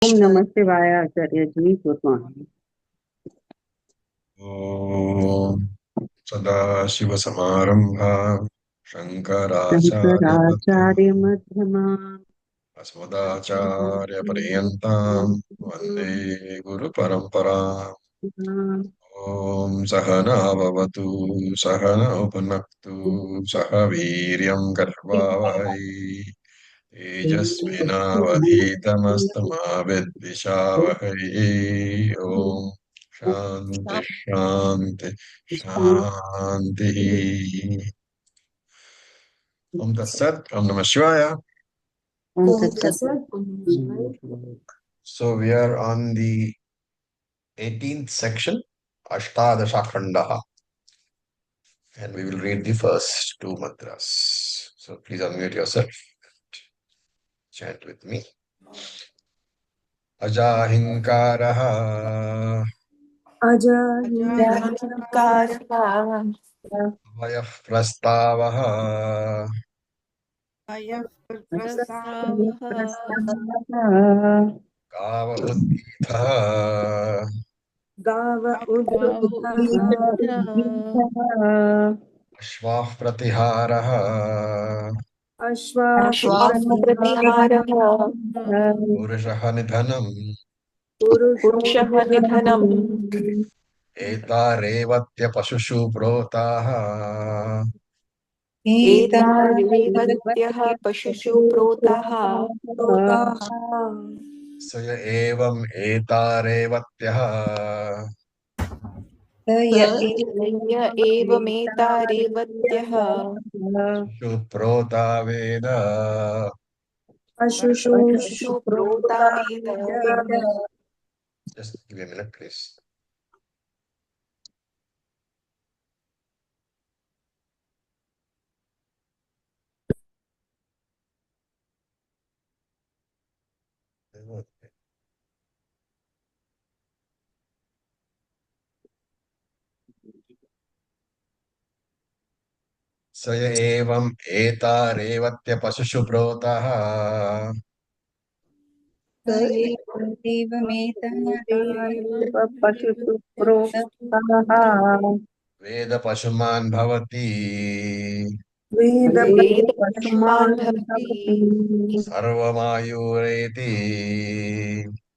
ओम नमः शिवाय आचार्य जी good morning. ॐ सदाशिवसमारम्भां शङ्कराचार्यमध्यमाम् शंकराचार्य मध्यमा अस्मदाचार्यपर्यन्तां वन्दे गुरुपरम्पराम्। ॐ सहना भवतु सहनौ भुनक्तु सह वीर्यं कर्वावहै तेजस्विनावधीतमस्तु मा विद्विषावहै। ॐ शान्ति शान्ति शान्तिः। Om Tat Sat, Om Namah Shivaya. ओम Om तत्सत। Tasat. So we are on the 18th section, Ashtadasha Khandaha, and we will read the first two mantras. So please unmute yourself, chant with me. Ajahinkaraha, Ajahinkarah. Vayah Prastavaha, अयः प्रस्तावः प्रस्तावः Kava Udgitha, Gav उद्गीतः Ashvah Pratiharaha, Ashwapratihara. Purushaha Nidhanam, Purushah Nidhanam. एतारेवत्य पशुषु प्रोताः Etarevatyah Pashushu Protaha. स य एवम् एतारेवत्यः Sanya Evameta Revatyah. पशुषु प्रोता Veda Pashushu Prota Veda. Just give me a minute, please. स य एवम् एतारेवत्य पशुषु प्रोतः पशुषु प्रोक्ताः वेद पशुमान् भवति वेद Veda पशुमान् Pashuman भवति Bhavati. सर्वमायुरेति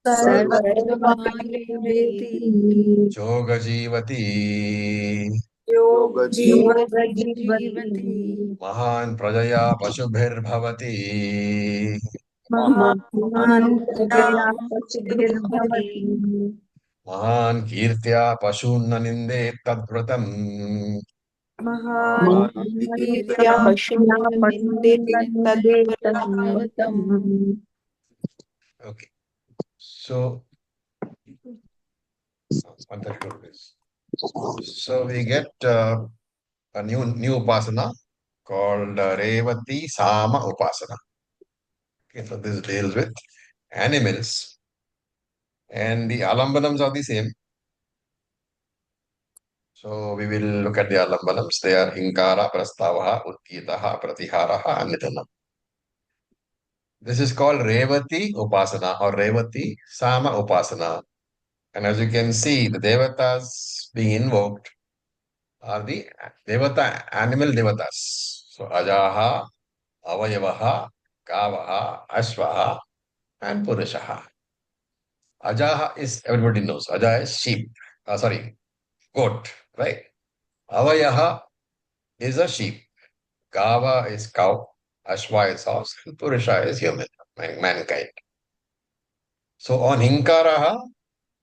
Sarvamayureti. जोगजीवति Yoga योगजीवति महान् प्रजया पशुभिर्भवति महान् प्रजया Maham पशुभिर्भवति महान् कीर्त्या पशून्न निन्देत् तद्व्रतम् Mahānīrtya महान् Pashūn Nindeti पशून् Tadvratam. Okay, so 132 please. So we get a new upasana called Revati Sama Upasana. Okay, so this deals with animals, and the alambanams are the same. So we will look at the alambanams. They are Hinkara, Prastavaha, Utkitaha, Pratiharaha, and Nidhanam. This is called Revati Upasana or Revati Sama Upasana. And as you can see, the devatas being invoked are the devata, animal devatas. So Ajaha, Avayavaha, Kavaha, Ashvaha, and Purushaha. Ajaha is, everybody knows, Aja is sheep. Sorry, goat, right? Avayaha is a sheep. Kava is cow. Ashva is horse. And Purusha is human, mankind. So on Hinkaraha,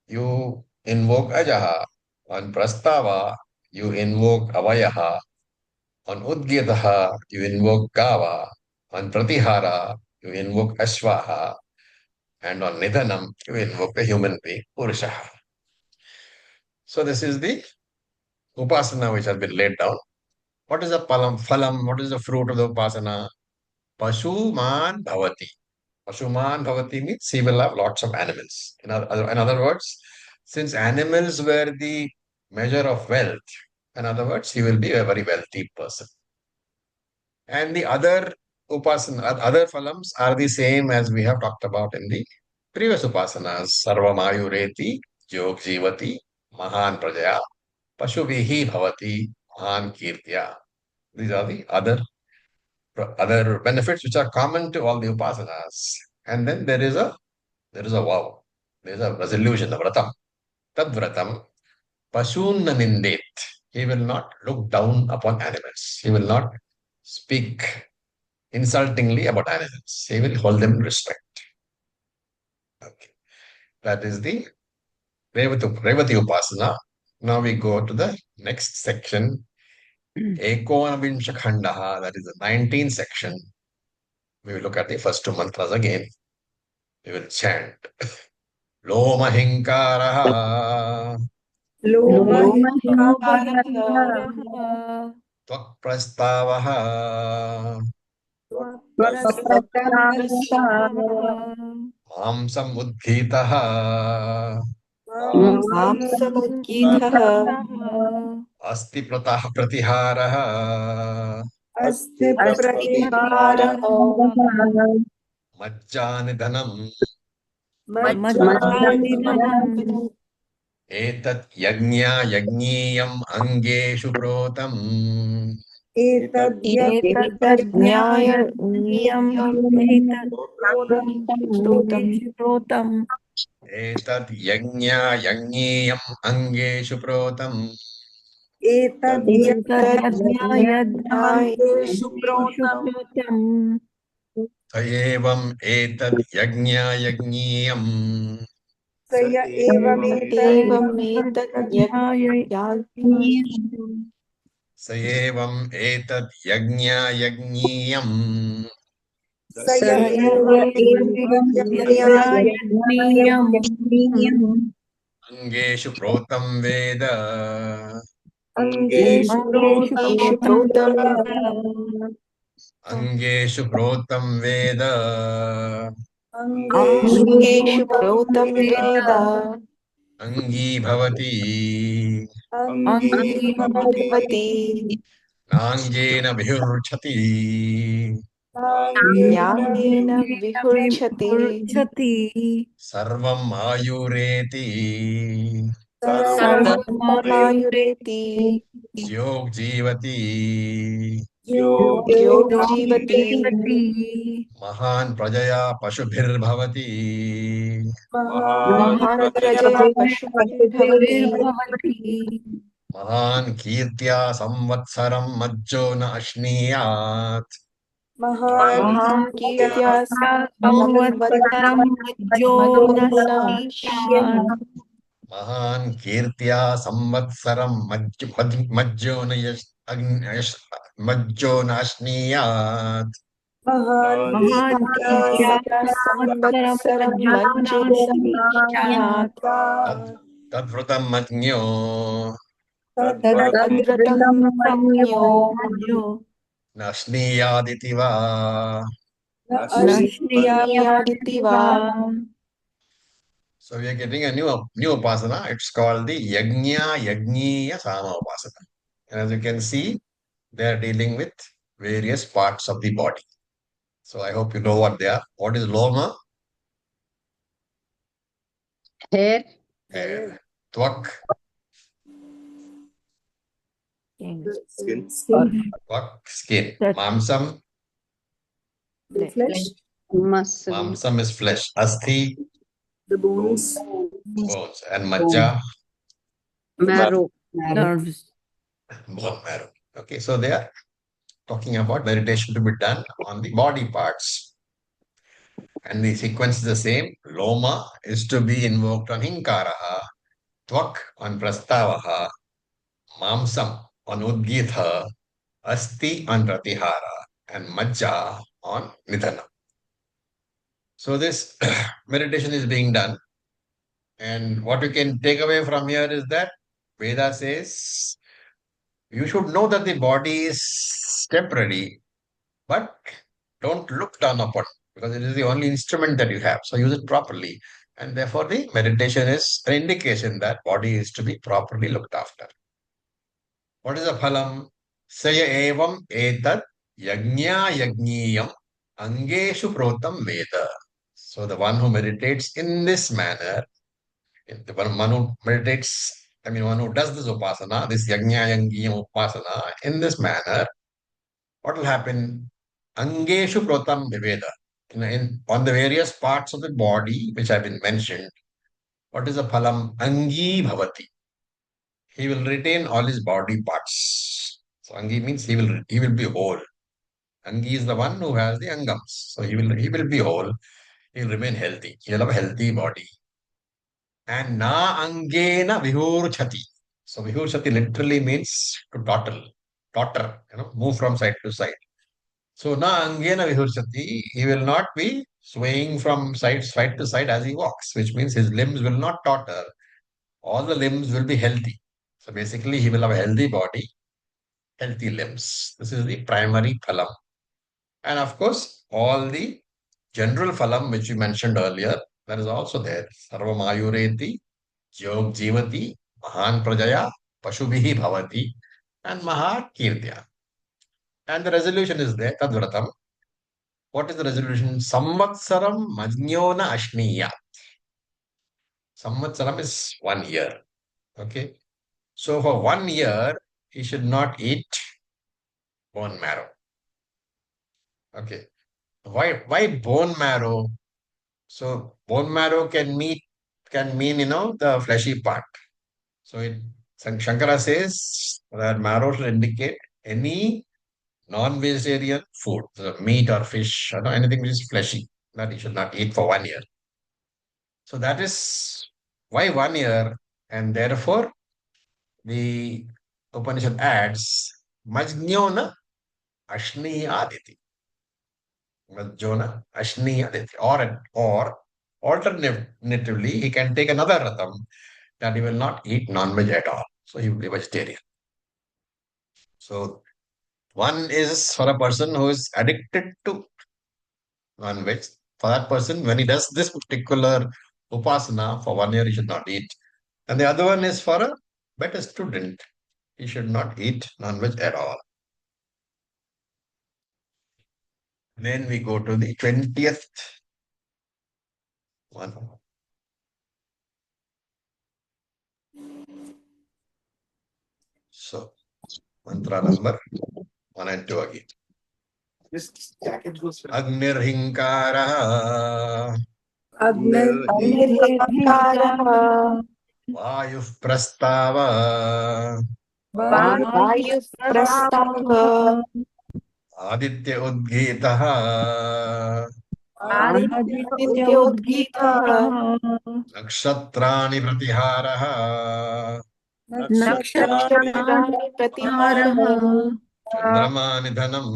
you invoke Ajaha. On Prastava, you invoke Avayaha. On Udgyataha, you invoke Kava. On Pratihara, you invoke Ashvaha. And on Nidhanam, you invoke a human being, Purushaha. So this is the Upasana which has been laid down. What is the phalam? What is the fruit of the Upasana? Pashuman Bhavati. Pashuman Bhavati means he will have lots of animals. In other words, since animals were the measure of wealth, in other words, he will be a very wealthy person. And the other upasana, other phalams are the same as we have talked about in the previous upasanas, Sarvamayureti, Jog Jivati, Mahan Prajaya, Pashuvihi Bhavati, Mahan Kirtya. These are the other benefits which are common to all the upasanas. And then there is a vow. There is a resolution, the vratam. Tad vratam, Pashunna nindet. He will not look down upon animals. He will not speak insultingly about animals. He will hold them in respect. Okay. That is the Revati Upasana. Now we go to the next section. Ekonavinsha Khandaha, that is the 19th section. We will look at the first two mantras again. We will chant. Lomahinkaraha, लोमहिंकारः Tvakprastavaha, प्रस्तावः Mamsam Udghitaha, मांसमुद्गीतः Asti Pratiharaha, अस्ति अस्ति प्रतिहारः Majjanidhanam, मज्जानिधनम् Etat yajniyam angeshu protam. एतज्ज्ञायज्ञेयम् एतत् श्रोतम् Etat yajniyam angeshu protam. एतज्ज्ञायज्ञेषु प्रोतम् Evam etat yajniyam. स य Sayevam etat yajniyam. Angeshu protam veda. अङ्गेषु प्रोतं Angeshu protam veda. अङ्गेषु प्रोतं वेद Angi bhavati. अङ्गीभवति Nangena bhirchati. ज्ञानेन विहुर्च्छति Sarvam ayureti. सर्वमायुरेति Yog jivati. योगजीवति Mahan prajaya pashubhirbhavati. महान् प्रजया पशुभिर्भवति Mahan kirtya samvatsaram majjo na ashniyat. महान् कीर्त्या संवत्सरं मज्जो न स्यात् Mahan kirtya samvatsaram majjo na majjo na ashniyat. महान् कीर्त्या संवत्सरं मज्जो न स्यात् Tadvrutam majnyo. तद्व्रतं संयो Nashniyaditi va. न श्रियादिति वा So we are getting a new upasana. It's called the Yajniya Sama Upasana. And as you can see, they are dealing with various parts of the body. So I hope you know what they are. What is Loma? hair, Hair. Twak. Twak. Skin. Mamsam. muscle, Mamsam is flesh. Asthi. the bones Bones. And Majja. marrow, nerves. Bone marrow. Okay, so they are talking about meditation to be done on the body parts. And the sequence is the same. Loma is to be invoked on Hinkaraha, Tvak on Prastavaha, Mamsam on Udgitha, Asti on Pratihara, and Majja on Nidhana. So this meditation is being done. And what you can take away from here is that Veda says you should know that the body is temporary, but don't look down upon it because it is the only instrument that you have. So use it properly. And therefore, the meditation is an indication that body is to be properly looked after. What is the phalam? Saya evam etat yajniyam angeshu protam veda. So the one who meditates in this manner, the one who meditates, one who does this upasana, this yajna yangiyam upasana in this manner, what will happen? Angeshu protam viveda. On the various parts of the body which have been mentioned, what is the phalam? Angi bhavati. He will retain all his body parts. So Angi means he will be whole. Angi is the one who has the angams. So he will be whole. He will remain healthy. He will have a healthy body. And na angena vihurchati. So vihurchati literally means to totter, move from side to side. So na angena vihurchati, he will not be swaying from side to side as he walks, which means his limbs will not totter. All the limbs will be healthy. So basically, he will have a healthy body, healthy limbs. This is the primary phalam. And of course, all the general phalam which you mentioned earlier, that is also there. Sarvamayureti, Yog Jivati, Mahan Prajaya, Pashubhihi Bhavati, and Maha Kirtya. And the resolution is there, Tadvratam. What is the resolution? Samvatsaram Majnona Ashniya. Samvatsaram is 1 year. Okay. So for 1 year, he should not eat bone marrow. Okay. Why bone marrow? So bone marrow can mean the fleshy part. So Shankara says that marrow should indicate any non-vegetarian food, so meat or fish, anything which is fleshy, that he should not eat for 1 year. So that is why 1 year, and therefore the Upanishad adds Majnona Ashni Aditi. Majnona Ashni Aditi. Or alternatively, he can take another ratam that he will not eat non-veg at all. So he will be vegetarian. So one is for a person who is addicted to non-veg. For that person, when he does this particular upasana for 1 year, he should not eat. And the other one is for a better student. He should not eat non-veg at all. Then we go to the 20th one. So, mantra number 1 and 2 again. This jacket goes for Agnirhinkara Nirhinkarah Vayuh Prastava Vayu Prastava Aditya Udgitaha Adityodgitaha Nakshatrani Pratiharaha Nakshatrani Pratiharaha Chandramani Dhanam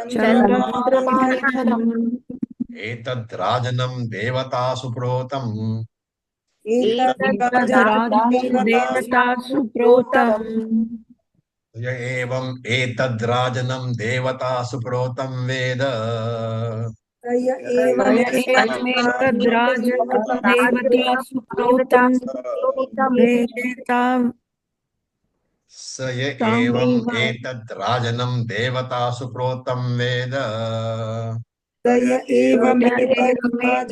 Chandramani Dhanam Etad Devata Suprotam Rajanam Devata Suprotam Ya evam etad Devata Suprotam Veda Kaya evametad rajanam devata suprotam vedeta Saya evam sameva etad Devata Suprotam Veda Kaya evametad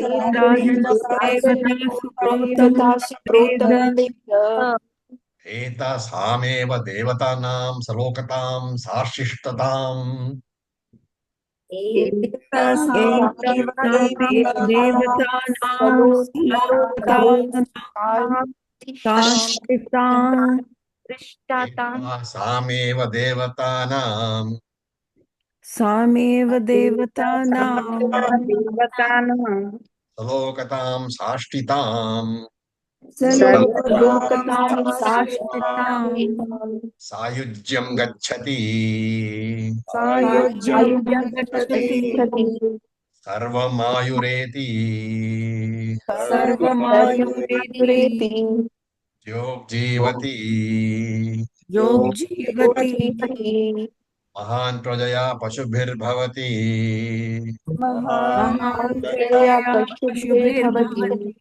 rajanam devata suprotam veda Eta sameva devatanam salokatam sarshishtatam etasame devatanam slokatam tashitam Eta sameva devatanam sameva devatanam Devatanam salokatam sashtitam Salokatam sashtitam sayujyam gacchati ayudyam gacchati sarvamayureti sarvamayureti yog jivati yog jivati mahan prajaya pashubhirbhavati mahampraya pashubhirbhavati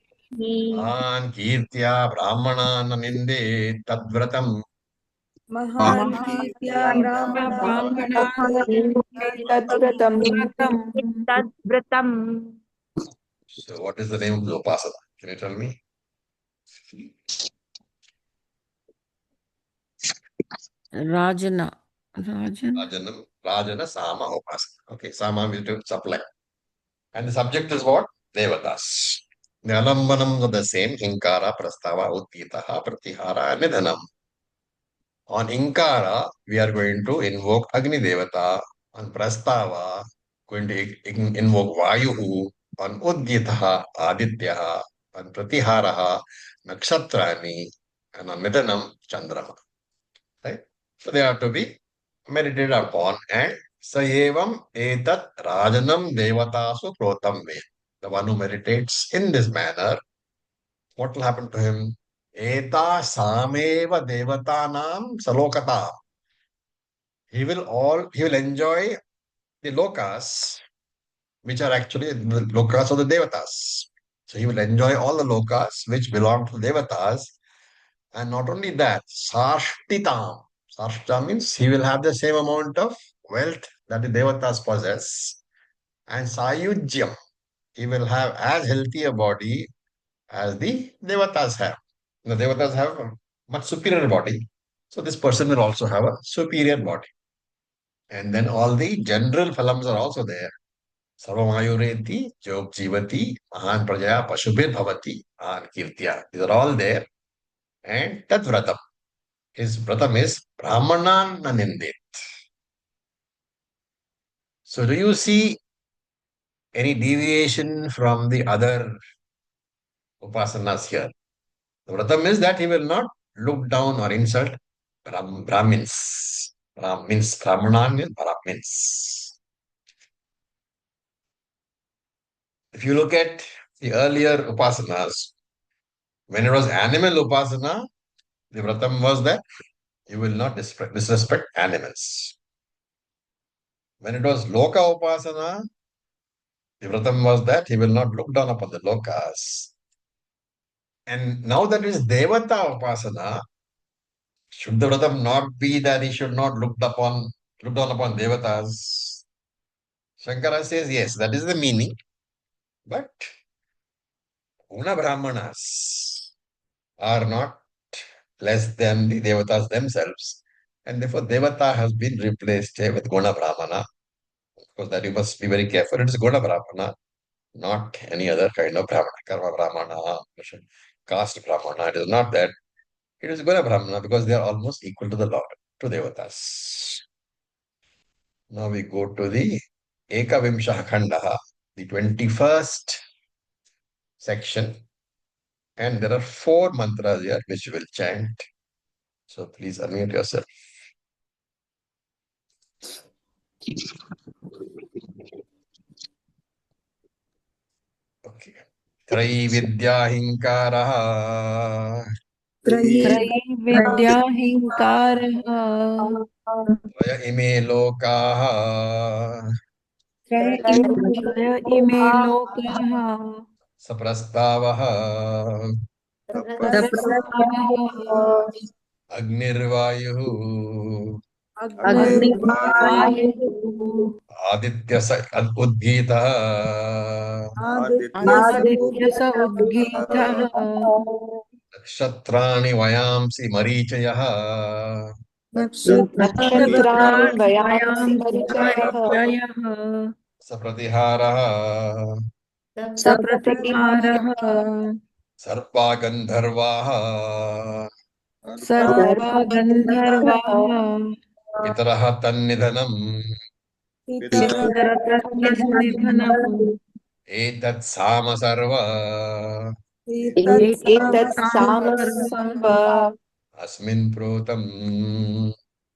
mahan kirtya brahmanan ninde tadvratam mahan kirtya brahmana तद्व्रतम् vratam तद्व्रतम् So what is the name of the upasana? Can you tell me? Rajana. Rajana Sama upasana. Okay, Sama will do supply. And the subject is what? Devatas. The alambanam are the same. Hinkara, Prastava, Uttitaha, Pratihara, and Nidhanam. On Inkara, we are going to invoke Agni Devata. On Prastava, going to invoke Vayuhu. On Udditaha, Adityaha. On Pratiharaha, Nakshatrani. And on Nidhanam, Chandrama. Right? So they have to be meditated upon. And Sayevam Etat Rajanam Devatasu Protam Ved. The one who meditates in this manner, what will happen to him? Eta Sameva Devatanam Salokata. He will enjoy the lokas, which are actually the lokas of the Devatas. So he will enjoy all the lokas which belong to the Devatas. And not only that, Sarshtitam. Sarshta means he will have the same amount of wealth that the Devatas possess. And Sayujyam, he will have as healthy a body as the Devatas have. The Devatas have a much superior body. So this person will also have a superior body. And then all the general phalams are also there. Sarvamayureti, Jog Jivati, Mahan Prajaya, Pashubhir Bhavati, and Kirtya. These are all there. And Tat Vratam. His Vratam is Brahmanan Nanindit. So do you see any deviation from the other upasanas here? The Vratam is that he will not look down or insult Brahmins. Means Brahmanan means Brahmins. If you look at the earlier upasanas, when it was animal upasana, the Vratam was that you will not disrespect animals. When it was Loka upasana, the Vratam was that he will not look down upon the Lokas. And now that is Devata upasana, should the Vratam not be that he should not look down upon Devatas? Shankara says, yes, that is the meaning. But Guna Brahmanas are not less than the Devatas themselves. And therefore, Devata has been replaced with Guna Brahmana. Because that you must be very careful. It is Guna Brahmana, not any other kind of Brahmana, Karma Brahmana, caste Brahmana. It is not that. It is Guna Brahmana because they are almost equal to the Lord, to Devatas. Now we go to the Ekavimsha Khandaha, the 21st section. And there are 4 mantras here which will chant. So please unmute yourself. Okay. Traividyahinkarah त्रैविद्याहिङ्कारः Tvaya ime lokaः त्रय इमे लोकाः Saprastavaः सप्रस्तावः Agnirvayuः Agni, वायुः Adityasa Udgitah Aditya स उद्गीतः Nakshatrani Vayamsi Marichayah नक्षत्राणि वयांसि मरिचयः Sapratiharah सप्रतिहारः Sarpa Gandharvaः सर्वा गन्धर्वाः Pitarah Tannidhanam पितरतस्य निधनम् Etat Sama Sarva एतत् सामसर्व Asmin Protam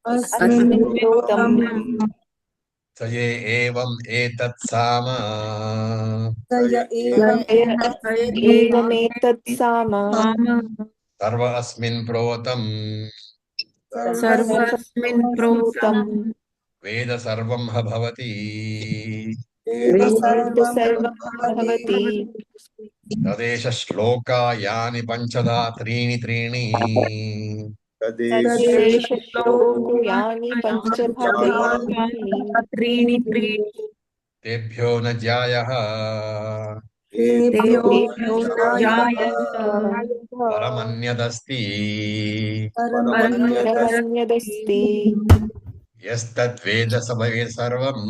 अस्मिन् प्रोतम् Saye Evam Etat Sama एवमेतत् साम Sarva Asmin Protam सर्वस्मिन् प्रोतम् Veda Sarvam Ha Bhavati वेद सर्वं भवति Tadesha Shloka Yani Panchada Trini Trini तद्देशश्लोको यानि पञ्चधा त्रीणि Tebhyo Na Jayaha तेभ्यो तेभ्यो जायत परमन्यदस्ति परमन्यदस्ति परमन्यदस्ति यस्तद्वेद स वै सर्वम्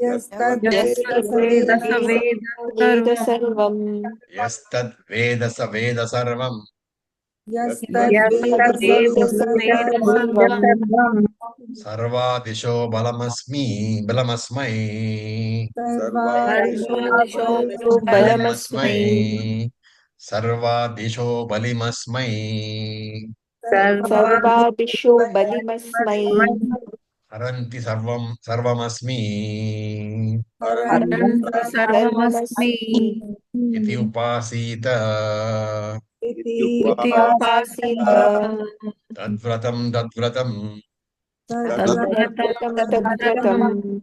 यस्तद्वेद स वेद वेद सर्वम् सर्वम् यस्तद्वेद स वेद सर्वम् यस्तद्वेद स वेद सर्वम् सर्वम् सर्वादिशो बलमस्मै सर्वादिशो बलमस्मै सर्वादिशो बलिमस्मै सर्वादिशो बलिमस्मै हरन्ति सर्वमस्मि हरन्ति सर्वमस्मि इति उपासीत इति उपासीत तद्व्रतम् तद्व्रतं तद्व्रतम् तद्व्रतम्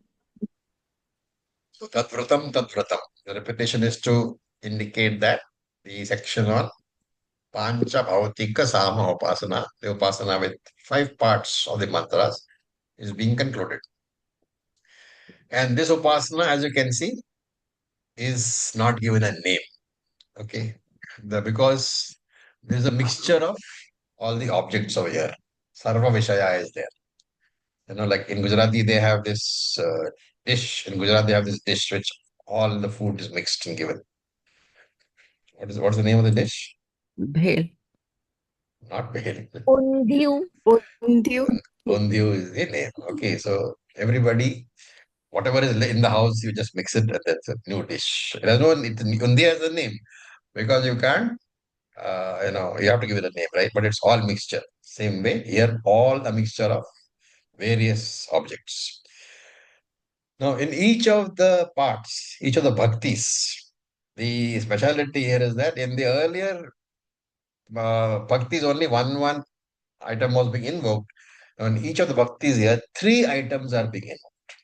So tadvratam. The repetition is to indicate that the section on Pancha Bhautika Sama Upasana, the Upasana with 5 parts of the mantras, is being concluded. And this Upasana, as you can see, is not given a name. Okay. Because there's a mixture of all the objects over here. Sarva Vishaya is there. Like in Gujarati, they have this dish. In Gujarat, they have this dish which all the food is mixed and given. What's the name of the dish? Bhel. Not bhel. Undhiyu. Undhiyu is the name. Okay, so everybody, whatever is in the house, you just mix it and that's a new dish. There's no, Undhiya has a name because you can't, you have to give it a name, right? But it's all mixture. Same way, here, all a mixture of various objects. Now, in each of the parts, each of the bhaktis, the speciality here is that in the earlier bhaktis, only one item was being invoked. On each of the bhaktis here, 3 items are being invoked.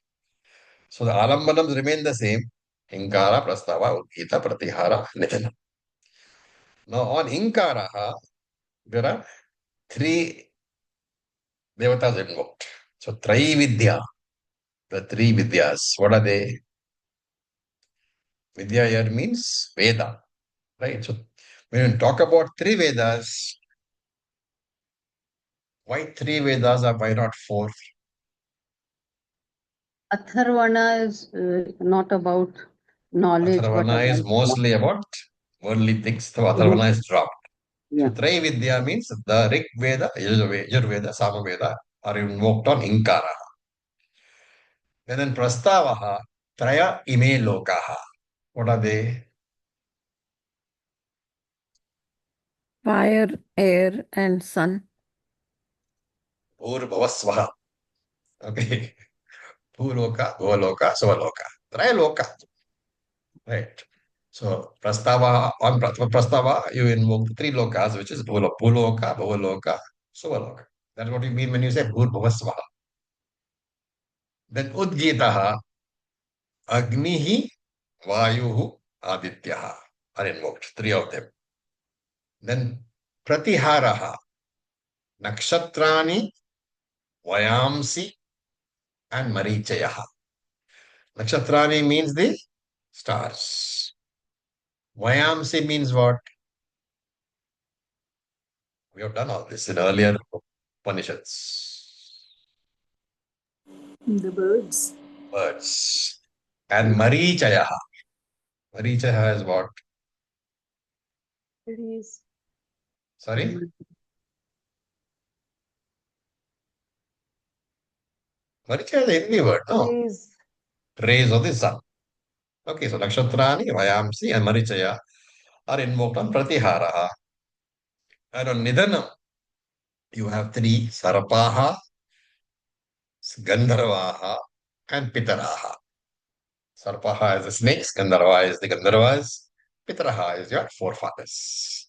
So the alambanams remain the same. Inkara, Prastava, Udgita, Pratihara, Nitana. Now on Inkaraha, there are 3 devatas invoked. So Vidya, the 3 Vidyas. What are they? Vidya here means Veda, right? So when you talk about 3 Vedas, why 3 Vedas or why not 4? Atharvana is not about knowledge, but Atharvana is about mostly about worldly things. So Atharvana is dropped. So yeah. Vidya means the Rig Veda, Yajurveda, Samaveda are invoked on Inkara. And then Prastavaha, Traya Ime Lokaha. What are they? Fire, air, and sun. Bhuvasvaha. Okay. Bhuloka, Bhuvaloka, Suvaloka. Traya Loka. Right. So on Prastava, you invoke the 3 lokas, which is Bhuloka, Bhuvaloka, Suvaloka. That's what you mean when you say Bhuvasvaha. Then Udgitaha, Agnihi, Vayuhu, Adityaha are invoked, 3 of them. Then Pratiharaha, Nakshatrani, Vayamsi, and Marichayaha. Nakshatrani means the stars. Vayamsi means what? We have done all this in earlier Upanishads. The birds. Birds. And Marichayaha. Marichayaha is what? Trees. Sorry? Marichayaha is a Hindi word, no? Trees. Rays of the sun. Okay, so Nakshatrani, Vayamsi, and Marichaya are invoked on Pratiharaha. And on Nidanam, you have 3 Sarapaha, Gandharvaha, and Pitaraha. Sarpaha is the snakes, Gandharva is the Gandharvas, Pitaraha is your forefathers.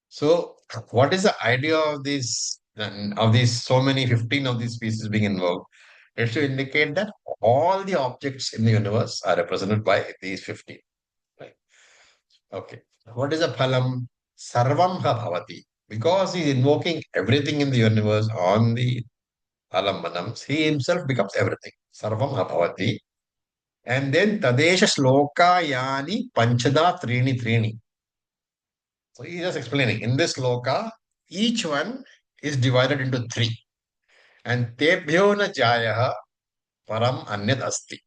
So, what is the idea of these so many 15 of these species being invoked? It's to indicate that all the objects in the universe are represented by these 15. Right? Okay. What is a phalam? Sarvam ha bhavati. Because he is invoking everything in the universe on the alambanams, he himself becomes everything. Sarvam ha bhavati. And then Tadesha Shloka Yani Panchada Trini Trini. So he's just explaining. In this Shloka, each one is divided into three. And Tebhyo na Jayaha Param Anyat Asti.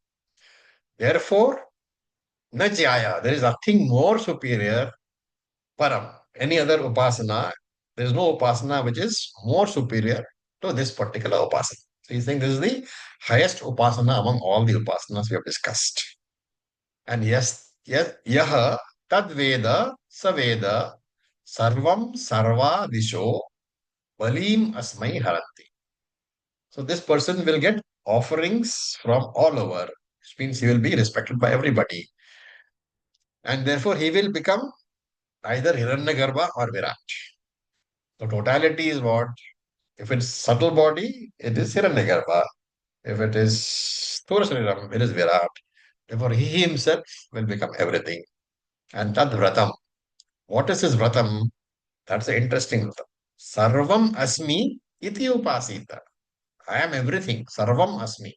Therefore, na Jaya, there is nothing more superior, Param. Any other Upasana, there is no Upasana which is more superior to this particular Upasana. So he's saying this is the highest Upasana among all the Upasanas we have discussed. And yaha tadveda saveda sarvam sarva disho balim asmai haranti. So this person will get offerings from all over, which means he will be respected by everybody. And therefore he will become either Hiranyagarbha or Virat. The totality is what? If it's subtle body, it is Hiranyagarbha. If it is Sthula Shariram, it is Virat. Therefore he himself will become everything. And Tad Vratam. What is his Vratam? That's an interesting Vratam. Sarvam Asmi Iti Upasita. I am everything. Sarvam Asmi.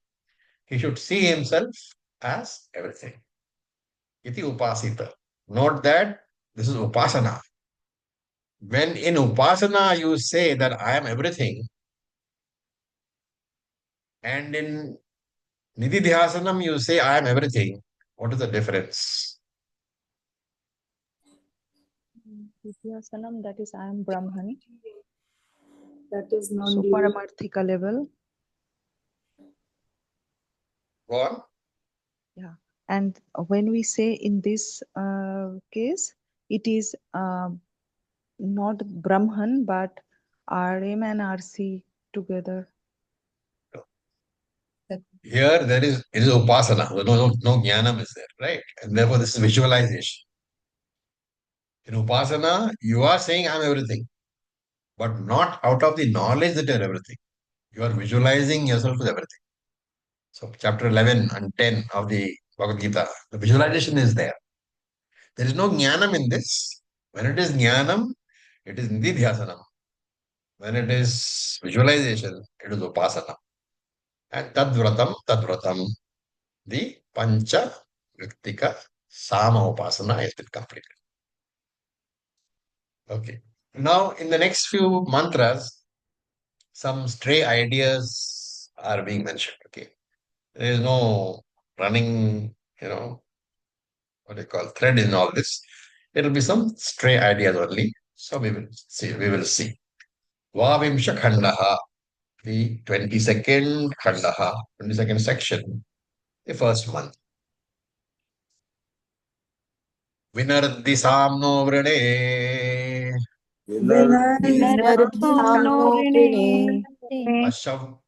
He should see himself as everything. Iti Upasita. Note that this is Upasana. When in Upasana you say that I am everything, and in Nididhyasanam you say I am everything, what is the difference? Vidyasanam, that is I am Brahman. That is So non-dual. Paramarthika level. Go on. And when we say in this case, it is not Brahman, but RM and RC together. Here there is it is Upasana. No Jnanam is there, right? And therefore this is visualization. In Upasana, you are saying I am everything, but not out of the knowledge that you are everything. You are visualizing yourself as everything. So chapter 11 and 10 of the Bhagavad Gita, the visualization is there. There is no jnanam in this. When it is jnanam, it is nididhyasanam. When it is visualization, it is upasana. And tadvratam, the pancha viktika sama upasana has been completed. Okay. Now, in the next few mantras, some stray ideas are being mentioned. Okay. There is no running, what do you call thread in all this. It will be some stray ideas only. So we will see. Vavimsha Khandaha, the 22nd Khandaha, 22nd section, the first one. Vinardi Samno Vrane Vinardhamno vrine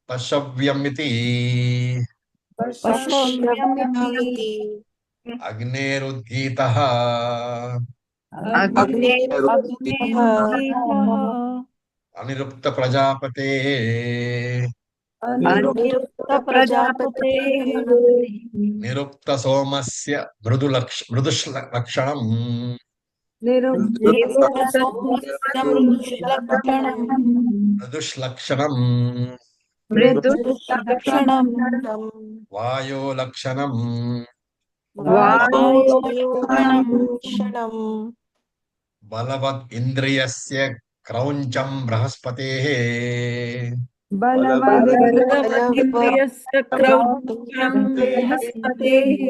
Pashavyamiti Pashavyamiti Agnerudgitaha Agnerudgitaha Anirupta Prajapate Aniruddha Prajapate Nirupta Somasya Mrudushalakshanam Nirupta Somasya Mrudushalakshanam Mrudushlakshanam Mrudushalakshanam Vayo Lakshanam Vayoganam Shanam Balavat Indriyasya Krauncham Brahaspatehe Balavrindriyasya kraucham brahaspateः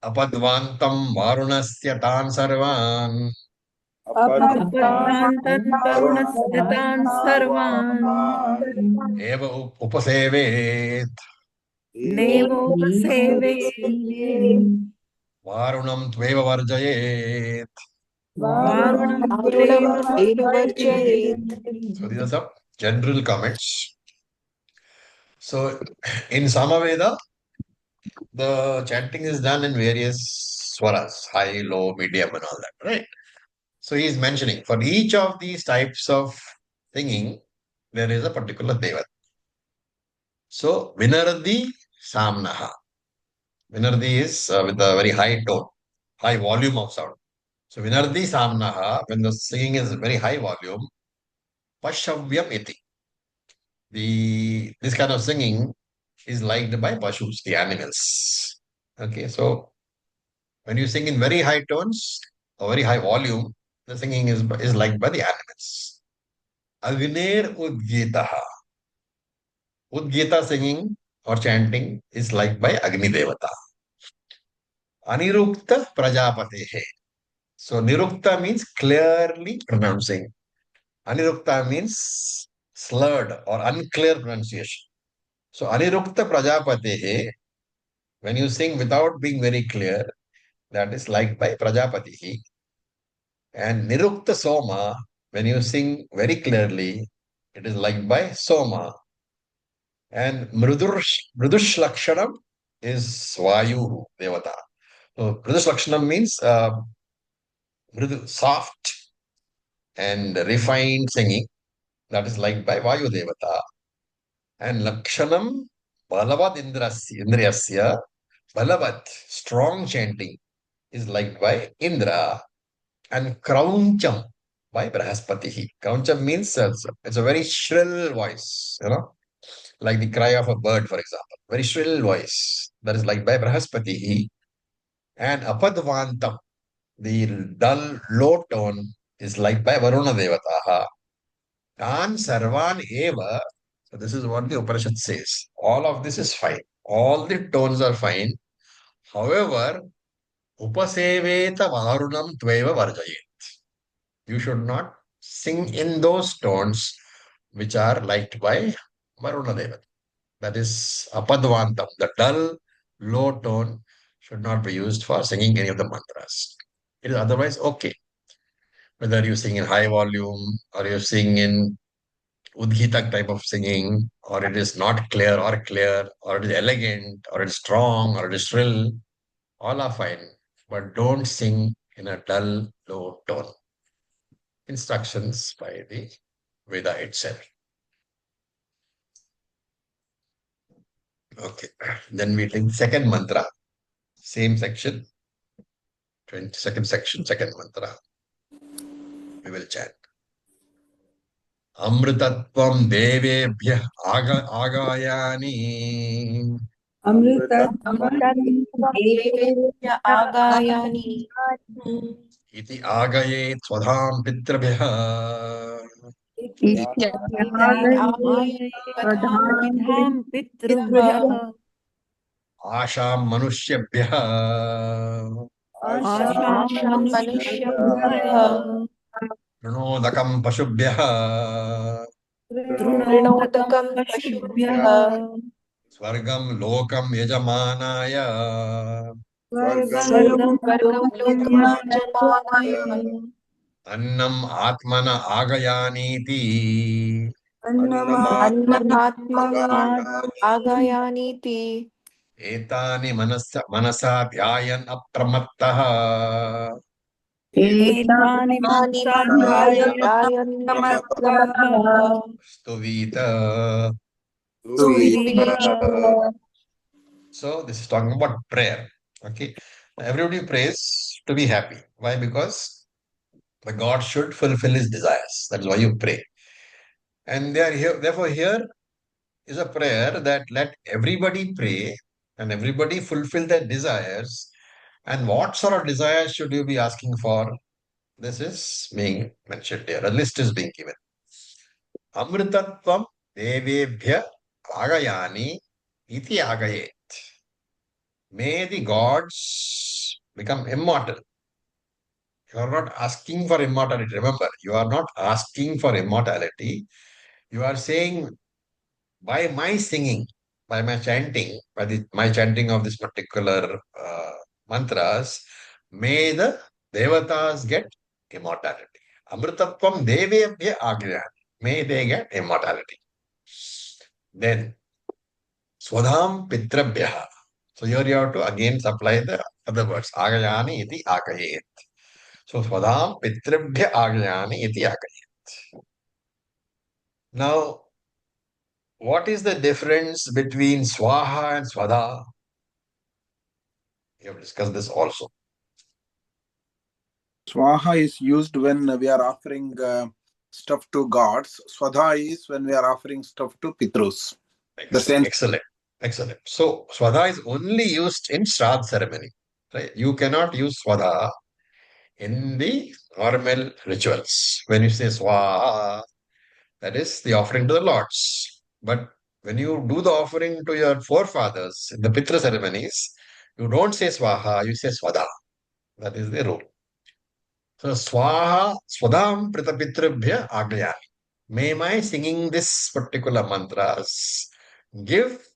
Apad Apadvantam Varunasya Tan Sarvan अपध्वान्तं वरुणस्य तान् सर्वान् Eva Upasevet नैवोपसेवेत् Varunam Tveva Varjayet. वारुणं Varunam Dev Devavarjayet So these are some general comments. So in Samaveda, the chanting is done in various swaras, high, low, medium, and all that, right? So he is mentioning for each of these types of singing, there is a particular devat. So Vinardi Samnaha. Vinardi is with a very high tone, high volume of sound. So Vinardi Samnaha, when the singing is very high volume, Pashavyam iti. This kind of singing is liked by Pashus, the animals. Okay, so when you sing in very high tones or very high volume, the singing is liked by the animals. Agner Udgitaha. Udgita singing or chanting is liked by Agni Devata. Anirukta Prajapatehe. So Nirukta means clearly pronouncing. Anirukta means slurred or unclear pronunciation. So Anirukta Prajapatehe, when you sing without being very clear, that is liked by Prajapatihi. And Nirukta Soma, when you sing very clearly, it is liked by Soma. And Mrudush Lakshanam is Vayu Devata. So Mrudush Lakshanam means soft and refined singing. That is liked by Vayu Devata. And Lakshanam Balavad Indriyasya, Balavat, strong chanting, is liked by Indra. And Krauncham by Brahaspatihi. Krauncham means it's a very shrill voice, like the cry of a bird, for example. Very shrill voice. That is liked by Brahaspatihi. And Apadvantam, the dull, low tone, is liked by Varuna Devataha. Tan Sarvan Eva. So this is what the Upanishad says. All of this is fine. All the tones are fine. However, Upaseveta Varunam Tveva Varjayet. You should not sing in those tones which are liked by Varuna Devata. That is Apadvantam. The dull, low tone should not be used for singing any of the mantras. It is otherwise okay. Whether you sing in high volume or you sing in Udgita type of singing, or it is not clear, or it is elegant, or it is strong, or it is shrill, all are fine. But don't sing in a dull, low tone. Instructions by the Veda itself. Okay, then we take second mantra, same section, 22nd section, second mantra. We will chant. Amritatvam devebhyah agayani. देवेभ्य आगायानि Iti agayet swadham pitrabhyah. स्वधां पितृभ्यः Asham manushyabhyah. आशां मनुष्यभ्यः Pranodakam pashubhyah. तृणोदकं पशुभ्यः पशुभ्यः Swargam lokam yajamanaya. स्वर्गं स्वर्गं लोकमाजमानाय Annam atmana agayaniti. अन्नमात्मा आगायानीति Etani manasa dhyayan apramattah. एतानि तानि मनसा मनसा ध्यायन् ध्यायन्नप्रमत्तः Stuvita. सुविदित So this is talking about prayer. Okay. Everybody prays to be happy. Why? Because the God should fulfill his desires. That's why you pray. And therefore, here is a prayer that let everybody pray and everybody fulfill their desires. And what sort of desires should you be asking for? This is being mentioned here. A list is being given. Amritatvam devebhya agayani iti agayet. May the gods become immortal. You are not asking for immortality. Remember, you are not asking for immortality. You are saying, by my singing, by my chanting, my chanting of this particular mantras, may the devatas get immortality. Amritatvam devebhya agrayani. May they get immortality. Then, swadham pitrabhyaha. So here you have to again supply the other words. Agayani iti agayet. So swadham pitrabhya agayani iti agayet. Now, what is the difference between swaha and swadha? We have discussed this also. Swaha is used when we are offering stuff to gods. Swadha is when we are offering stuff to Pitrus. Excellent. Excellent. So Swadha is only used in Shraddha ceremony. Right? You cannot use Swadha in the normal rituals. When you say Swaha, that is the offering to the lords. But when you do the offering to your forefathers in the Pitra ceremonies, you don't say Swaha, you say Swadha. That is the rule. So Swaha, Swadham Pritapitrebhya Agyayami. May my singing this particular mantras give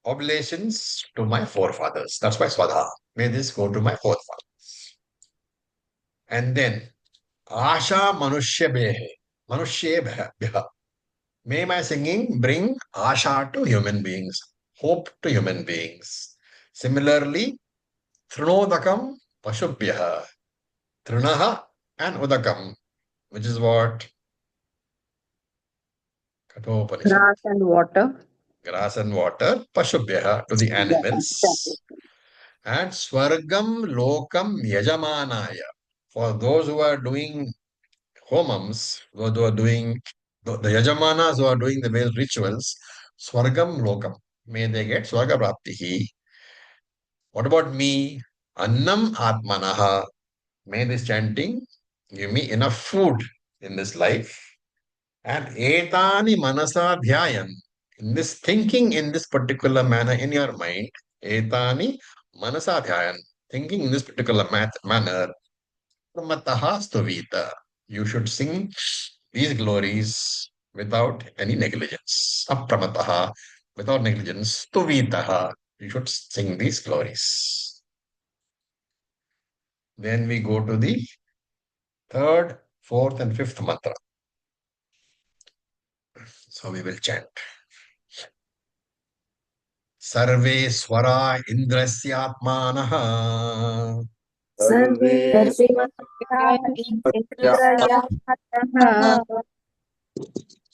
oblations to my forefathers. That's why Swadha. May this go to my forefathers. And then Asha Manushya Behe. Manushya Beha. May my singing bring Asha to human beings, hope to human beings. Similarly, Trinodakam Pashubhyaha. Trinaha and Udakam, which is what? Kathopanishad. Grass and water. Grass and water, Pashubhyaha, to the animals. And Swargam Lokam Yajamanaya. For those who are doing homams, those who are doing the Yajamanas who are doing the various rituals, Swargam Lokam. May they get Swarga Praptihi. What about me? Annam Atmanaha. May this chanting give me enough food in this life. And etani manasa dhyayan. In this thinking in this particular manner in your mind, etani manasa dhyayan. Thinking in this particular manner, pramataha stovita. You should sing these glories without any negligence. Apramataha, without negligence. Stovitaha. You should sing these glories. Then we go to the third, fourth, and fifth mantra. So we will chant. सर्वे स्वरा इन्द्रस्यात्मानः सर्वे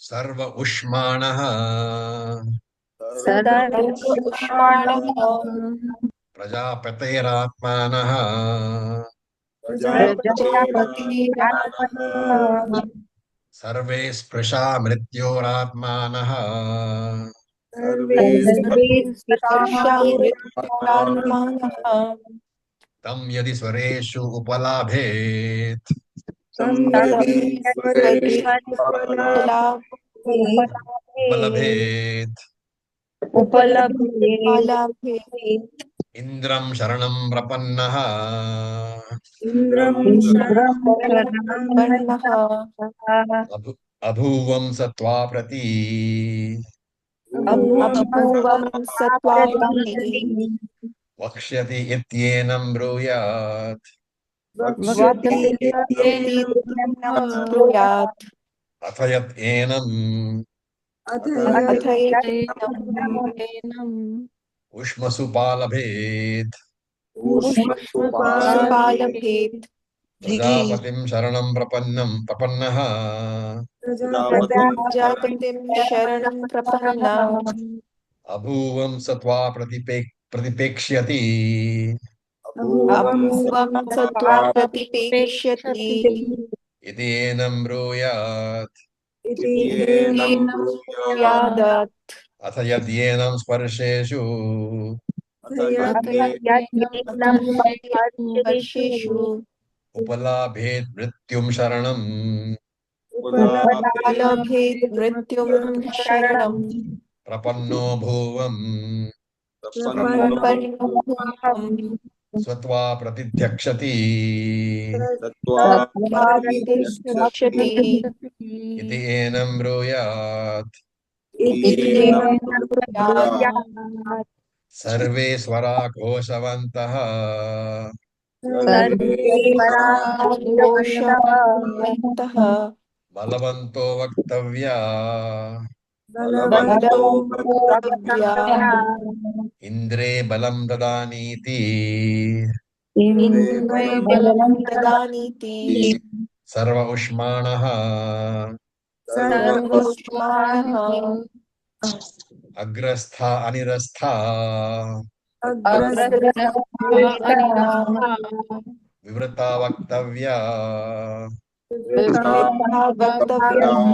सर्व उष्माणः उष्माणः प्रजापतेरात्मानः प्रजापतिरात्मनः सर्वे स्पृशा मृत्योरात्मानः स्पृशामृत्युरात्मानः तं यदि स्वरेषु उपलाभेत् उपलभेत् इन्द्रं शरणं प्रपन्नः शरणः अभूवं सत्त्वा प्रति अभूवं सत्त्वापि वक्ष्यति इत्येनं ब्रूयात् ब्रूयात् अथ यत् एनम् अथ एनम् उष्मसुपालभेत् सुपालभेत् प्रजापतिं शरणं प्रपन्नः प्रजापतिं शरणं प्रपन्ना अभूवं सत्त्वा प्रतिपेक्ष्यति अभूवं सत्त्वा प्रतिपेक्ष्यति इति एनं ब्रूयात् यादत् अथ यद्येनं स्पर्शेषु वर्षेषु उपलाभेत् मृत्युं शरणम् लभेत् मृत्युं शरणं प्रपन्नो भूवम् प्रपन्नोऽहम् स्वत्वा प्रतिध्यक्षति प्रतिष्ठति इति एनं ब्रूयात् सर्वे स्वरा घोषवन्तः घोषवन्तः बलवन्तो वक्तव्या इन्द्रे बलं ददानीति ददानीति सर्व उष्माणः सर्वोष्माणः अग्रस्था अनिरस्था विवृता वक्तव्या वक्तव्यम्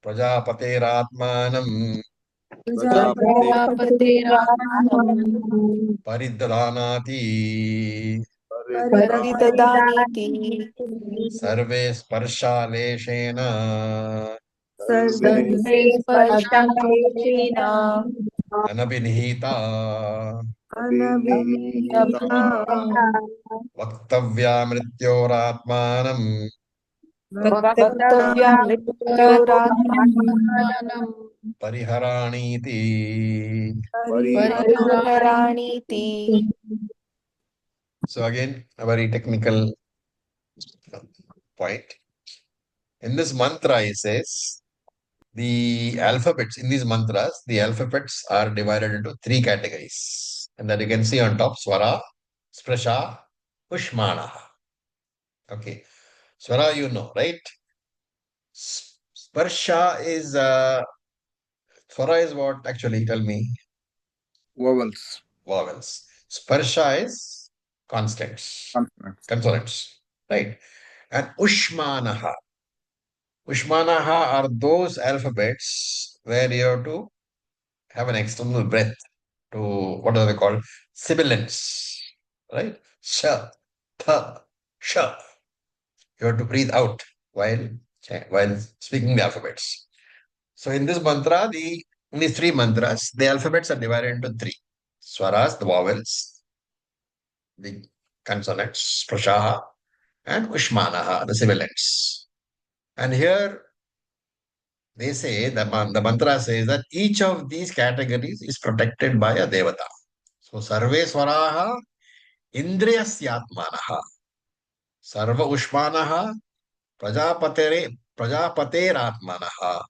प्रजापतेरात्मानं Paridhanati. परिददानीति Sarve sparshaleshena. Survey स्पर्शालेन Anabhinihita. नभिन्नता Vaktavya mrityoratmanam. वक्तव्या मृत्युरात्मनः Pariharaniti. परिहराणीति. So again, a very technical point. In this mantra, he says, the alphabets, in these mantras, the alphabets are divided into three categories. And that you can see on top, Swara, Sprasha, Ushmana. Okay. Swara, you know, right? Sparsha is, Swara is what actually? Tell me. Vowels. Vowels. Sparsha is constants, Consonants. consonants, right? And Ushmanaha. Ushmanaha are those alphabets where you have to have an external breath to, what are they called? Sibilants, right? Sha, tha, sha. You have to breathe out while speaking the alphabets. So in this mantra, in these three mantras, the alphabets are divided into three. Swaras, the vowels, the consonants, prashaha, and ushmanaha, the sibilants. And here they say, the mantra says that each of these categories is protected by a devata. So, sarve swaraha indriyasyatmanaha, sarva ushmanaha prajapateratmanaha,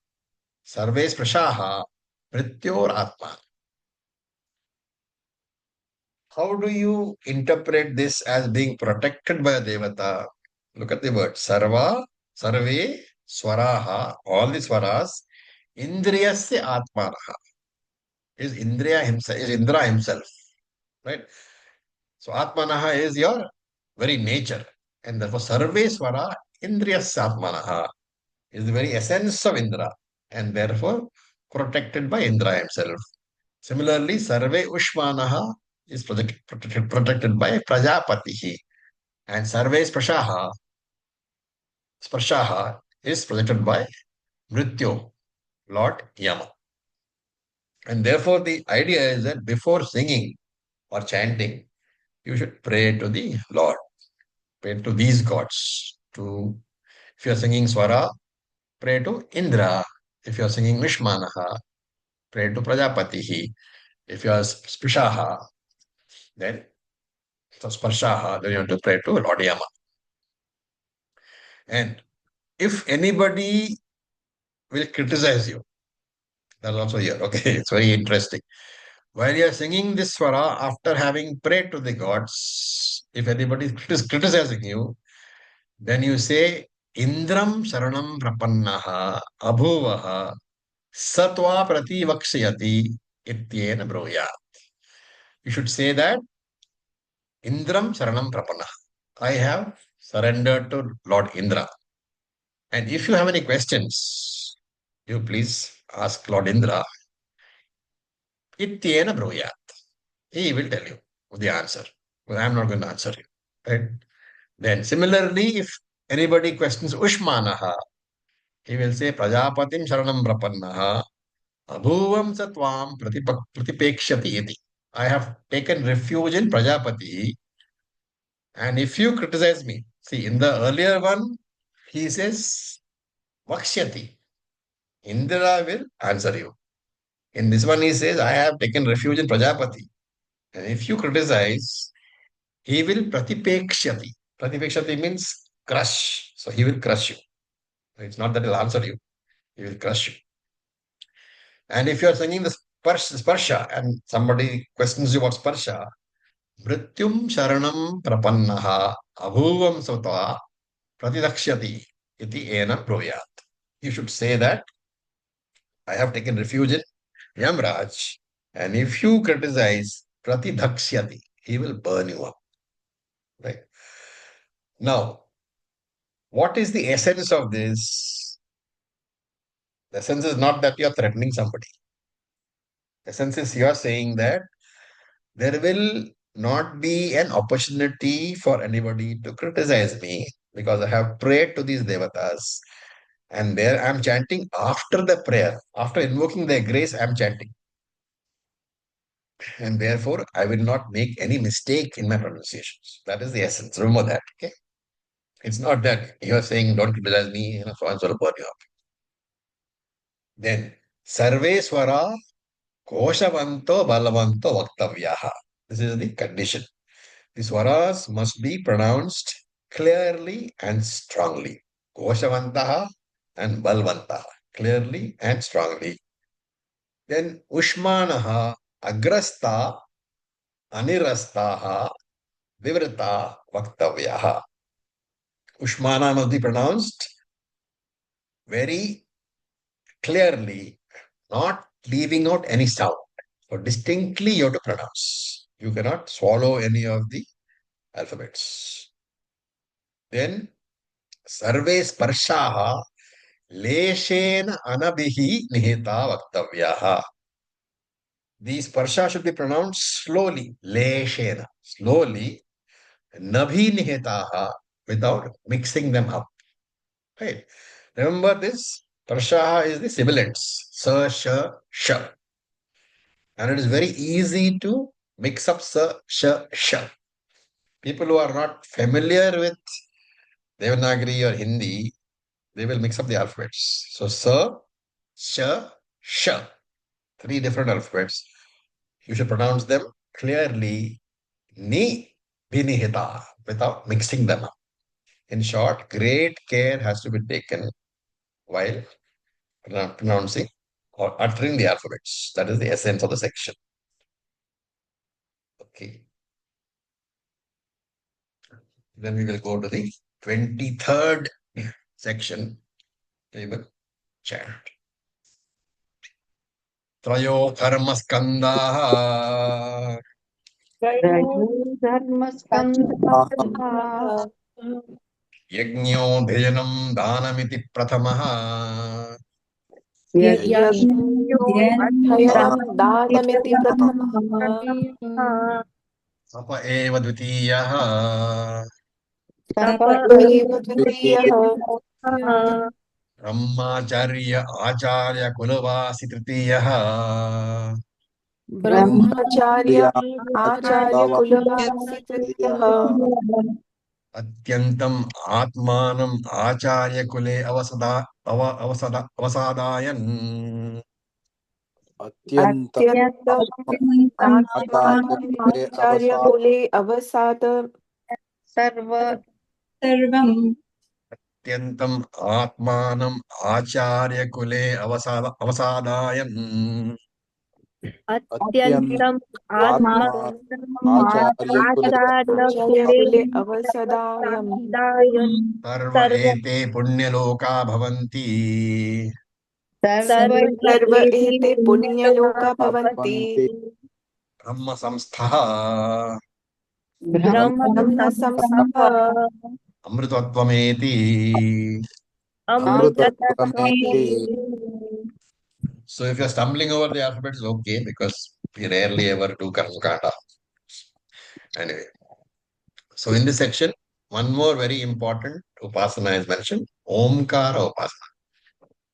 sarve sprashaha mrityoratman. How do you interpret this as being protected by a devata? Look at the word sarva, sarve, swaraha, all the swaras, indriyasya atmanaha. Is Indriya himself, is Indra himself, right? So Atmanaha is your very nature, and therefore Sarveswara Indriyasya Atmanaha is the very essence of Indra, and therefore protected by Indra himself. Similarly, Sarve Ushmanaha is protected by Prajapatihi, and Sarve Sparshaha is protected by Mrityu, Lord Yama. And therefore, the idea is that before singing or chanting, you should pray to the Lord, pray to these gods. If you are singing Swara, pray to Indra. If you are singing Vishmanaha, pray to Prajapatihi. If you are Sprishaha, then Sparshaha, then you have to pray to Lord Yama. And if anybody will criticize you, that's also here. Okay, it's very interesting. While you are singing this Swara, after having prayed to the gods, if anybody is criticizing you, then you say, Indram Saranam Prapannaha Abhuvaha Satva Prativakshayati Ityena Bruyat. You should say that Indram Saranam Prapannaha. I have surrendered to Lord Indra. And if you have any questions, you please ask Lord Indra. Ityena Bruyat. He will tell you the answer. But I am not going to answer you. Right? Then similarly, if anybody questions Ushmanaha, he will say Prajapatim Sharanam Prapannaha Abhuvam Satvam Pratipekshati iti. I have taken refuge in Prajapati, and if you criticize me, see in the earlier one, he says Vakshyati. Indra will answer you. In this one, he says, I have taken refuge in Prajapati. And if you criticize, he will Pratipekshati. Pratipekshati means crush. So he will crush you. It's not that he'll answer you, he will crush you. And if you are singing the sparsha and somebody questions you about sparsha, Mrityum Sharanam Prapannaha Abhuvam Sota Pratidakshyati iti enam bruyat. You should say that I have taken refuge in Yamraj, and if you criticize Pratidakshyati, he will burn you up. Right? Now, what is the essence of this? The essence is not that you are threatening somebody. Essence is you are saying that there will not be an opportunity for anybody to criticize me because I have prayed to these devatas. And there I'm chanting after the prayer, after invoking their grace, I'm chanting. And therefore, I will not make any mistake in my pronunciations. That is the essence. Remember that. Okay. It's not that you are saying, don't criticize me, so and so will burn you up. Then, Sarve Swara Koshavanto Balavanto Vaktavyaha. This is the condition. The swaras must be pronounced clearly and strongly. Koshavantaha and Balvantaha. Clearly and strongly. Then Ushmanaha Agrasta Anirastaha Vivrata Vaktavyaha. Ushmana must be pronounced very clearly, not leaving out any sound. So distinctly you have to pronounce. You cannot swallow any of the alphabets. Then Sarve Sparshaha Leshena Anabihi Nihita Vaktavyaha. These Sparsha should be pronounced slowly. Leshena. Slowly. Nabhi Nihitaha without mixing them up. Right. Remember this. Sparshaha is the sibilants. Sa, sha, sha. And it is very easy to mix up sa, sha, sha. People who are not familiar with Devanagari or Hindi, they will mix up the alphabets. So sa, sha, sha. Three different alphabets. You should pronounce them clearly, ni, binihita, without mixing them up. In short, great care has to be taken while pronouncing or uttering the alphabets. That is the essence of the section. Okay. Then we will go to the 23rd section. We will chant. Trayo karma skandha Dharmaskandaha yajño dheyanam dhanamiti pratamaha यज्ञो अध्ययनं दानमिति प्रथमः sapa eva dvitiyaha तप एव द्वितीयः brahmacharya acharya kulavasi tritiyaha ब्रह्मचार्य आचार्य कुलवासी तृतीयः अत्यन्तं आत्मानं आचार्य कुले अवसादायन् अत्यन्तम् आत्मानम् आचार्य कुले अवसाद सर्व सर्वं अत्यन्तम् आत्मानं आचार्य कुले अवसादायन् अत्यन्तम् आत्मानम् आचार्यकुले आचार्य कुले अवसदायम् सर्व एते पुण्यलोका भवन्ति सर्व एते पुण्यलोका भवन्ति ब्रह्म संस्थः ब्रह्म संस्थः अमृतत्वमेति अमृतत्वमेति So if you're stumbling over the alphabet, it's okay because we rarely ever do Karmakanda. Anyway, so in this section, one more very important upasana is mentioned, Omkara upasana.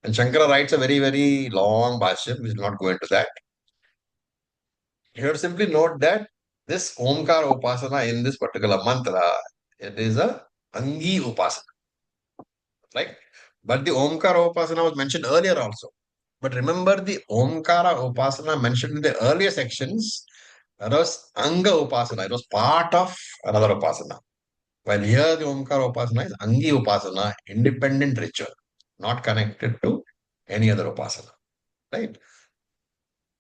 And Shankara writes a very, very long bhashya, we will not go into that. Here simply note that this Omkara upasana in this particular mantra, it is a Angi upasana. Right? But the Omkara upasana was mentioned earlier also. But remember the Omkara upasana mentioned in the earlier sections, that was Anga upasana. It was part of another upasana. While here the Omkara upasana is Angi upasana, independent ritual, not connected to any other upasana. Right?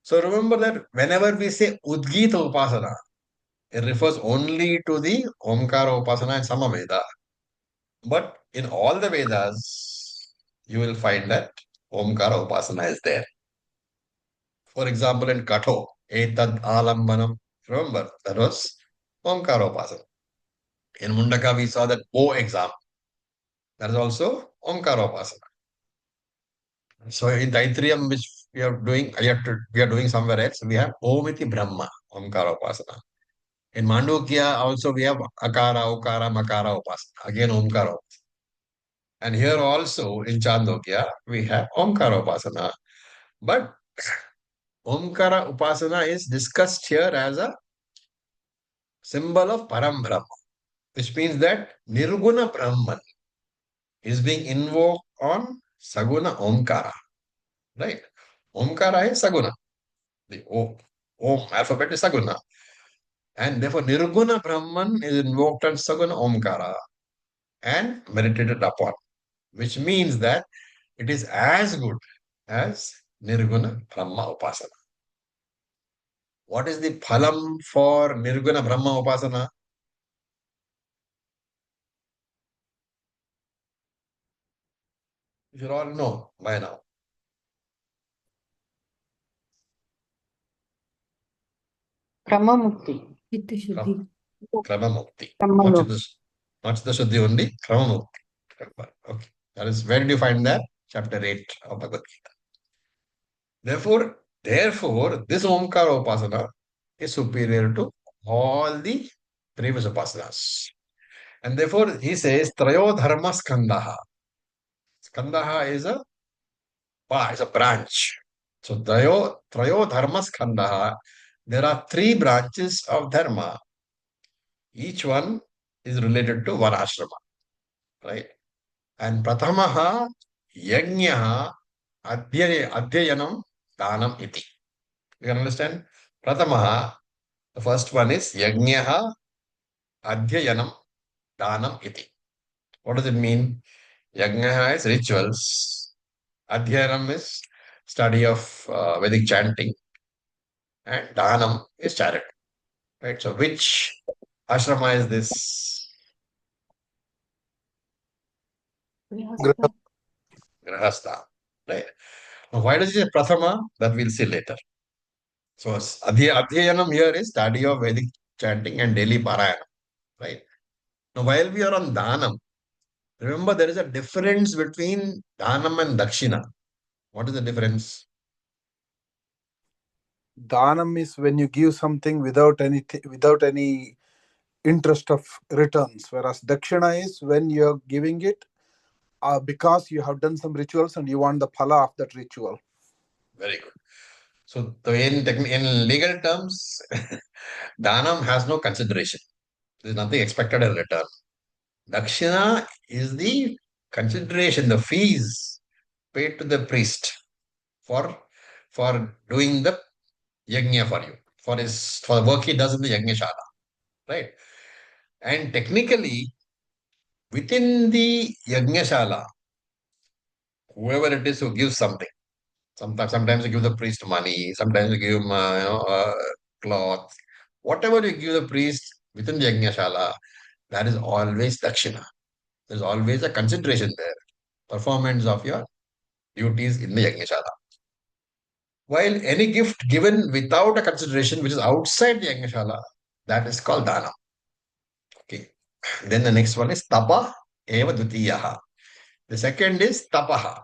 So remember that whenever we say Udgita upasana, it refers only to the Omkara upasana and Samaveda. But in all the Vedas, you will find that Omkara upasana is there. For example, in Katho, Etad Alambanam, remember, that was Omkara upasana. In Mundaka, we saw that O exam. That is also Omkara upasana. So in Taitriyam, which we are doing somewhere else. We have Omiti Brahma, Omkara Upasana. In Mandukya also we have Akara, Ukara, Makara Upasana. Again Omkara. And here also in Chandogya we have Omkara Upasana. But Omkara Upasana is discussed here as a symbol of Param Brahma, which means that Nirguna Brahman is being invoked on Saguna Omkara. Right? Omkara is Saguna. The Om alphabet is Saguna. And therefore Nirguna Brahman is invoked on Saguna Omkara and meditated upon, which means that it is as good as Nirguna Brahma Upasana. What is the phalam for Nirguna Brahma Upasana? You should all know by now. Kramamukti. Chitta-shuddhi. Kramamukti. Kramamukti. Not the Shuddhi only, Kramamukti. Okay. That is, where did you find that? Chapter 8 of Bhagavad Gita. Therefore, this Omkara Upasana is superior to all the previous upasanas. And therefore, he says, Trayo Dharma Skandaha. Skandaha is a branch. So, Trayo Dharma Skandaha, there are three branches of Dharma. Each one is related to one ashrama. Right? And Pratamaha Yajnaha Adhyayanam Danam Iti. You can understand? Pratamaha, the first one is Yajnaha Adhyayanam Danam Iti. What does it mean? Yajnaha is rituals. Adhyayanam is study of Vedic chanting. And Danam is charity. Right? So which ashrama is this? Grihastha. Grahastha. Right? Now, why does it say Prathama? That we'll see later. So Adhyayanam here is study of Vedic chanting and daily parayana. Right? Now, while we are on Dhanam, remember there is a difference between Dhanam and Dakshina. What is the difference? Dhanam is when you give something without any interest of returns, whereas dakshina is when you're giving it because you have done some rituals and you want the phala of that ritual. Very good. So in legal terms, Dhanam has no consideration. There is nothing expected in return. Dakshina is the consideration, the fees paid to the priest for doing the yajna for you, for the work he does in the yajna. Right? And technically, within the Yajnashala, whoever it is who gives something, sometimes you give the priest money, sometimes you give him cloth, whatever you give the priest within the Yajnashala, that is always dakshina. There's always a consideration there, performance of your duties in the Yajnashala. While any gift given without a consideration, which is outside the Yajnashala, that is called dana. Okay. Then the next one is tapa eva dvitiyaha. The second is tapaha.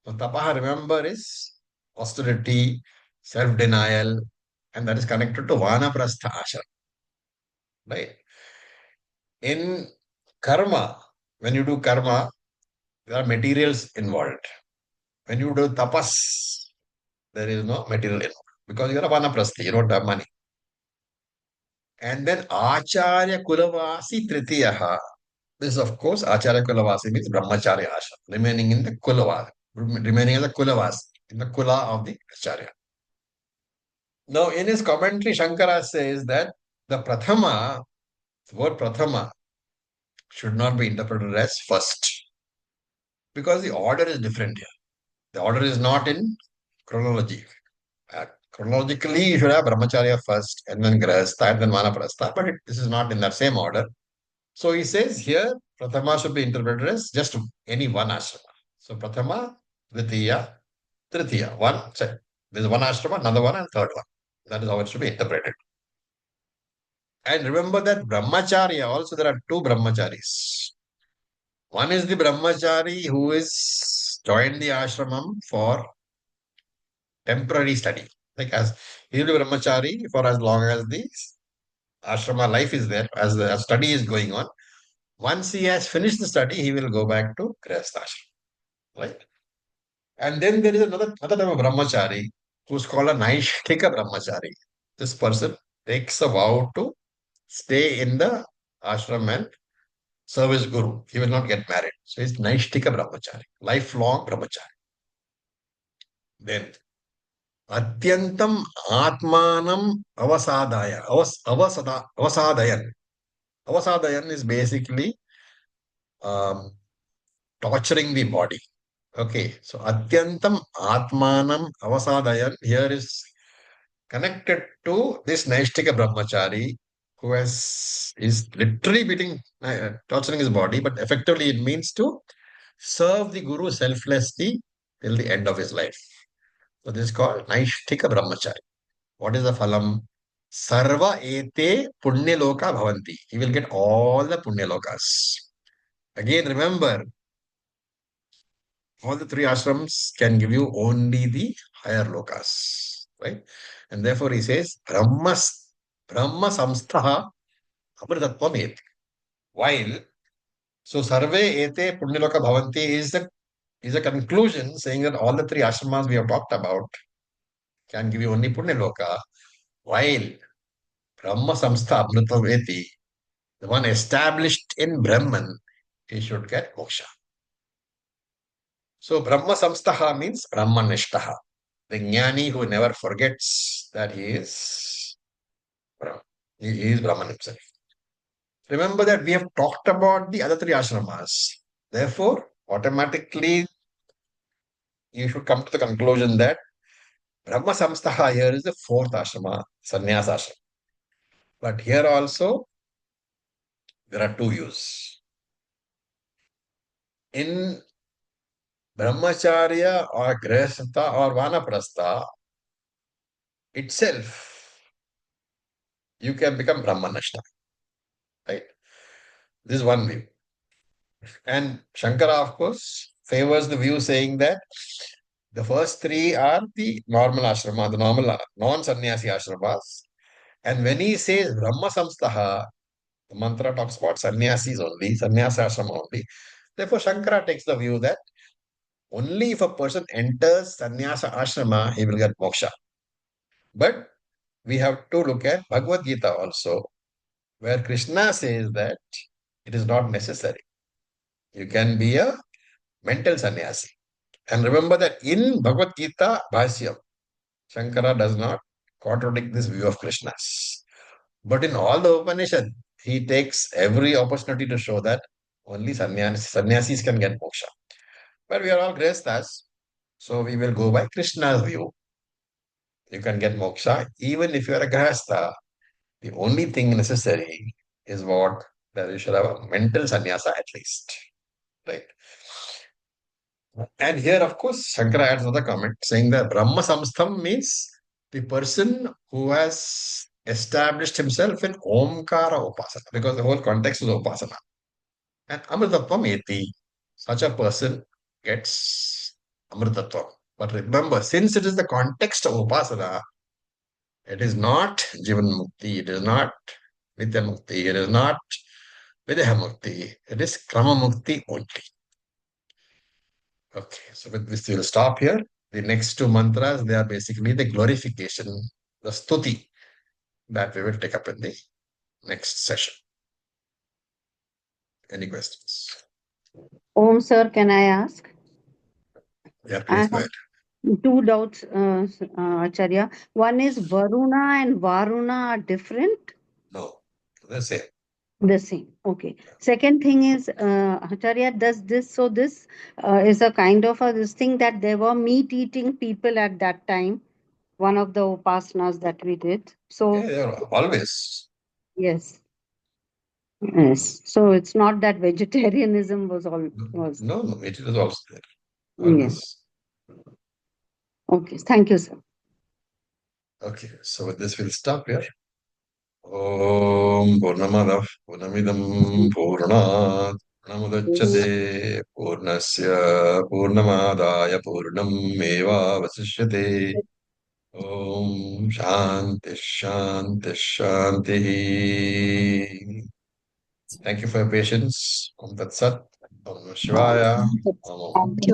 So tapaha, remember, is austerity, self-denial, and that is connected to vanaprastha ashram. Right? In karma, when you do karma, there are materials involved. When you do tapas, there is no material involved because you are a vanaprasthi, you don't have money. And then acharya kulavasi tritiyaha. This, of course, acharya kulavasi means brahmacharya ashram, remaining in the kulavasi, remaining as a kulavasi, in the kula of the acharya. Now, in his commentary, Shankara says that the word prathama, should not be interpreted as first because the order is different here. The order is not in chronology. Chronologically, you should have brahmacharya first and then grahastha and then vanaprastha, but this is not in that same order. So he says here, prathama should be interpreted as just any one ashrama. So prathama, dvitiya, tritiya. There's one ashrama, another one, and third one. That is how it should be interpreted. And remember that brahmacharya, also there are two brahmacharis. One is the brahmachari who is joined the ashramam for temporary study. Like as he will be brahmachari for as long as the ashrama life is there, as the study is going on. Once he has finished the study, he will go back to Grihastha ashram. Right? And then there is another type of brahmachari who's called a Naishthika brahmachari. This person takes a vow to stay in the ashram and service guru. He will not get married. So he's Naishthika brahmachari, lifelong brahmachari. Then Atyantam Atmanam Avasadayan. Avasadayan is basically um, torturing the body. Okay, so Atyantam Atmanam Avasadayan here is connected to this Naishtika Brahmachari who is literally torturing his body, but effectively it means to serve the Guru selflessly till the end of his life. So this is called Naishtika Brahmachari. What is the phalam? Sarva ete punyaloka bhavanti. He will get all the punyalokas. Again, remember, all the three ashrams can give you only the higher lokas, right? And therefore he says, Brahma samstha amritatvam eti. While, so sarve ete punyaloka bhavanti is a conclusion saying that all the three ashramas we have talked about can give you only punyaloka, while Brahma samstha amritatvam eti, the one established in Brahman, he should get moksha. So Brahma samstaha means Brahmanishtaha. The jnani who never forgets that he is Brahman. He is Brahman himself. Remember that we have talked about the other three ashramas. Therefore, automatically you should come to the conclusion that Brahma samstaha here is the fourth ashrama, sannyasa ashrama. But here also there are two views. In Brahmacharya or Grihastha or Vanaprastha itself, you can become Brahmanishta. Right? This is one view. And Shankara, of course, favors the view saying that the first three are the normal ashrama, the normal non-sannyasi ashramas. And when he says Brahma Samstaha, the mantra talks about sannyasis only, sannyasa ashrama only. Therefore, Shankara takes the view that only if a person enters sannyasa ashrama, he will get moksha. But we have to look at Bhagavad Gita also, where Krishna says that it is not necessary. You can be a mental sannyasi. And remember that in Bhagavad Gita Bhashyam, Shankara does not contradict this view of Krishna's. But in all the Upanishad, he takes every opportunity to show that only sannyasis can get moksha. But we are all grihasthas, so we will go by Krishna's view. You can get moksha even if you are a grihastha. The only thing necessary is what? That you should have a mental sannyasa at least. Right? And here, of course, Shankara adds another comment saying that Brahma Samstham means the person who has established himself in Omkara Upasana, because the whole context is Upasana. And Amritattvam Eti, such a person gets Amritattvam. But remember, since it is the context of Upasana, it is not Jivan Mukti, it is not Nitya Mukti, it is not Videha Mukti, it is Krama Mukti only. Okay, so with this we'll stop here. The next two mantras, they are basically the glorification, the stuti that we will take up in the next session. Any questions? Om, sir, can I ask? Yeah, I please go have ahead. two doubts, Acharya. One is Varuna and Varuna are different? No, the same. The same. Okay. Second thing is, Acharya does this. So this is a kind of this thing that there were meat-eating people at that time. One of the upasanas that we did. So Yeah, yeah, always. yes. Yes. So it's not that vegetarianism was all was. No, no, it is also there. Yeah. Always. Okay. Thank you, sir. Okay, so with this we'll stop here. Om Purnamadav Purnamidam Purnat Purnamudachyate Purnasya Purnamadaya Purnam Eva Vasishyate Om Shanti Shanti Shanti. Thank you for your patience. Om Tat Sat. Om Namah Shivaya. Om Thank you.